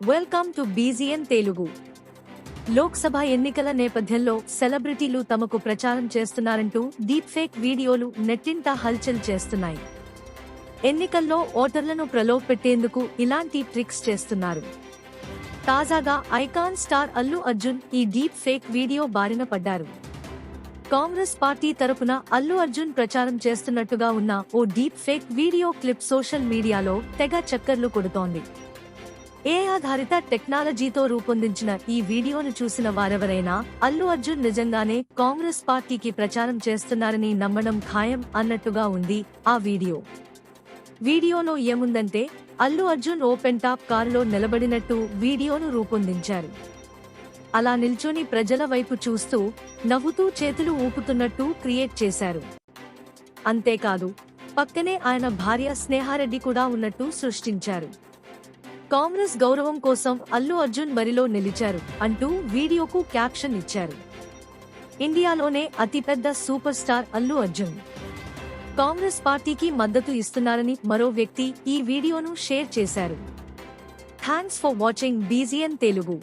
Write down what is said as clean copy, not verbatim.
Welcome to బీజీఎన్ Telugu. Lok Sabha ఎన్నికల నేపథ్యంలో సెలబ్రిటీలు తమకు ప్రచారం చేస్తున్నారంటూ డీప్ ఫేక్ వీడియోలు నెట్టింట హల్చల్ చేస్తున్నాయి. ఎన్నికల్లో ఓటర్లను ప్రలోభపెట్టేందుకు ఇలాంటి ట్రిక్స్ చేస్తున్నారు. తాజాగా ఐకాన్ స్టార్ అల్లు అర్జున్ ఈ డీప్ ఫేక్ వీడియో బారిన పడ్డారు. కాంగ్రెస్ పార్టీ తరపున అల్లు అర్జున్ ప్రచారం చేస్తున్నట్టుగా ఉన్న ఓ deep fake video clip social మీడియాలో తెగ చక్కర్లు కొడుతోంది. ఆధారిత టెక్నాలజీతో రూపొందించిన ఈ వీడియోను చూసిన వారెవరైనా అల్లు అర్జున్ నిజంగానే కాంగ్రెస్ పార్టీకి ప్రచారం చేస్తున్నారని నమ్మడం ఖాయం అన్నట్టుగా ఉంది ఆ వీడియో. వీడియోలో ఏముందంటే అల్లు అర్జున్ ఓపెన్ టాప్ కారులో నిలబడినట్టు వీడియోను రూపొందించారు. అలా నిల్చొని ప్రజల వైపు చూస్తూ నవ్వుతూ చేతులు ఊపుతున్నట్టు క్రియేట్ చేశారు. అంతేకాదు, పక్కనే ఆయన భార్య స్నేహారెడ్డి కూడా ఉన్నట్టు సృష్టించారు. కాంగ్రెస్ గౌరవం కోసం అల్లు అర్జున్ బరిలో నిలిచారు అంటూ వీడియోకు క్యాప్షన్ ఇచ్చారు. ఇండియాలోనే అతిపెద్ద సూపర్ స్టార్ అల్లు అర్జున్ కాంగ్రెస్ పార్టీకి మద్దతు ఇస్తున్నారని మరో వ్యక్తి ఈ వీడియోను షేర్ చేశారు. Thanks for watching బీజీఎన్ Telugu.